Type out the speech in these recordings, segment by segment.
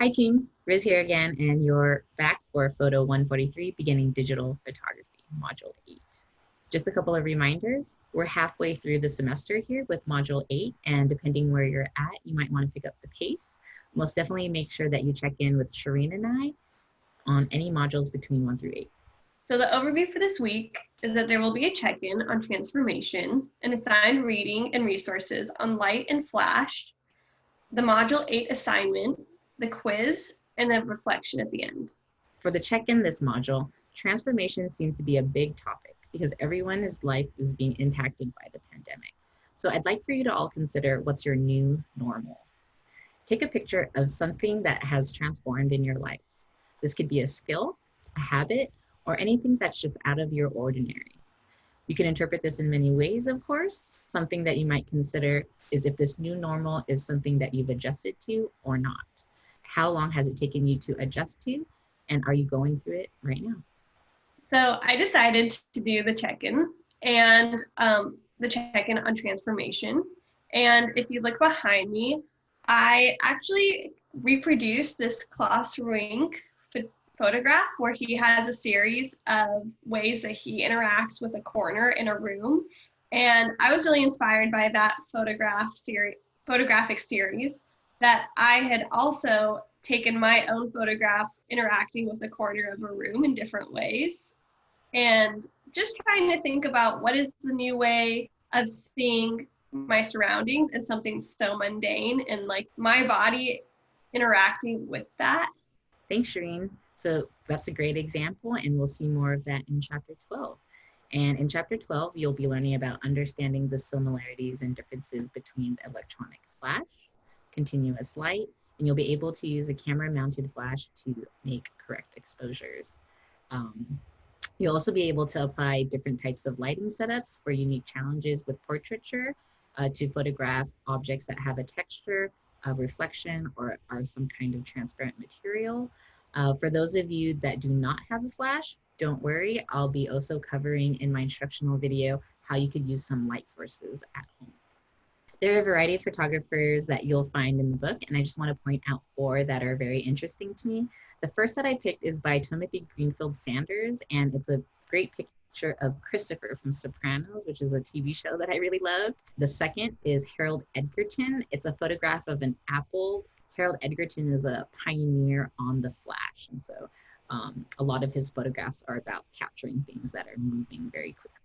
Hi team, Riz here again, and you're back for Photo 143, Beginning Digital Photography, Module 8. Just a couple of reminders. We're halfway through the semester here with Module 8, and depending where you're at, you might want to pick up the pace. Most definitely make sure that you check in with Shirin and I on any modules between 1 through 8. So the overview for this week is that there will be a check-in on transformation, an assigned reading and resources on light and flash, the Module 8 assignment, the quiz, and a reflection at the end. For the check-in this module, transformation seems to be a big topic because everyone's life is being impacted by the pandemic. So I'd like for you to all consider what's your new normal. Take a picture of something that has transformed in your life. This could be a skill, a habit, or anything that's just out of your ordinary. You can interpret this in many ways, of course. Something that you might consider is if this new normal is something that you've adjusted to or not. How long has it taken you to adjust to? And are you going through it right now? So I decided to do the check-in and the check-in on transformation. And if you look behind me, I actually reproduced this Klaus Rink photograph where he has a series of ways that he interacts with a corner in a room. And I was really inspired by that photographic series that I had also taken my own photograph interacting with the corner of a room in different ways. And just trying to think about what is the new way of seeing my surroundings and something so mundane and like my body interacting with that. Thanks, Shirin. So that's a great example, and we'll see more of that in chapter 12. And in chapter 12, you'll be learning about understanding the similarities and differences between electronic flash, continuous light, and you'll be able to use a camera-mounted flash to make correct exposures. You'll also be able to apply different types of lighting setups for unique challenges with portraiture to photograph objects that have a texture, a reflection, or are some kind of transparent material. For those of you that do not have a flash, don't worry. I'll be also covering in my instructional video how you could use some light sources at home. There are a variety of photographers that you'll find in the book, and I just want to point out 4 that are very interesting to me. The first that I picked is by Towfiq Greenfield-Sanders, and it's a great picture of Christopher from Sopranos, which is a TV show that I really loved. The second is Harold Edgerton. It's a photograph of an apple. Harold Edgerton is a pioneer on the flash, and so a lot of his photographs are about capturing things that are moving very quickly.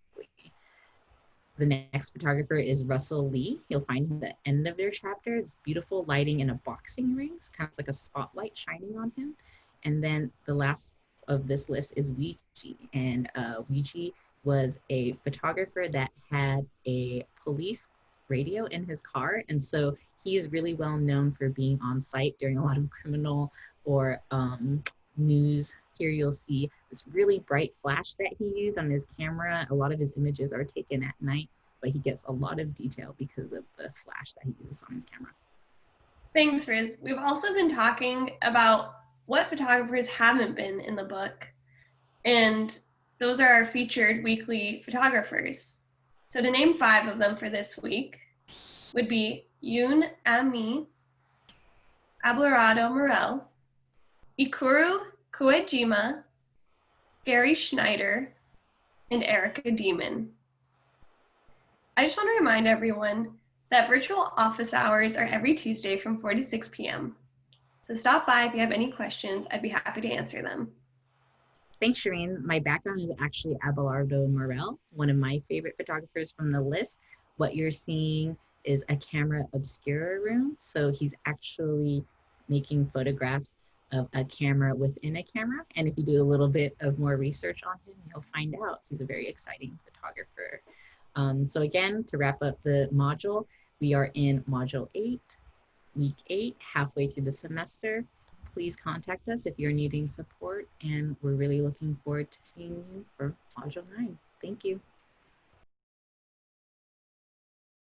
The next photographer is Russell Lee. You'll find him at the end of their chapter. It's beautiful lighting in a boxing ring. It's kind of like a spotlight shining on him. And then the last of this list is Weegee. And Weegee was a photographer that had a police radio in his car. And so he is really well known for being on site during a lot of criminal or news. Here you'll see this really bright flash that he used on his camera. A lot of his images are taken at night, but he gets a lot of detail because of the flash that he uses on his camera. Thanks, Riz. We've also been talking about what photographers haven't been in the book, and those are our featured weekly photographers. So to name 5 of them for this week would be Yoon Ami, Abelardo Morell, Ikuru Kuwaejima, Gary Schneider, and Erica Deeman. I just want to remind everyone that virtual office hours are every Tuesday from 4 to 6 p.m. So stop by if you have any questions. I'd be happy to answer them. Thanks, Shirin. My background is actually Abelardo Morell, one of my favorite photographers from the list. What you're seeing is a camera obscura room. So he's actually making photographs of a camera within a camera. And if you do a little bit of more research on him, you'll find out he's a very exciting photographer. So again, to wrap up the module, we are in Module 8, Week 8, halfway through the semester. Please contact us if you're needing support, and we're really looking forward to seeing you for Module 9. Thank you.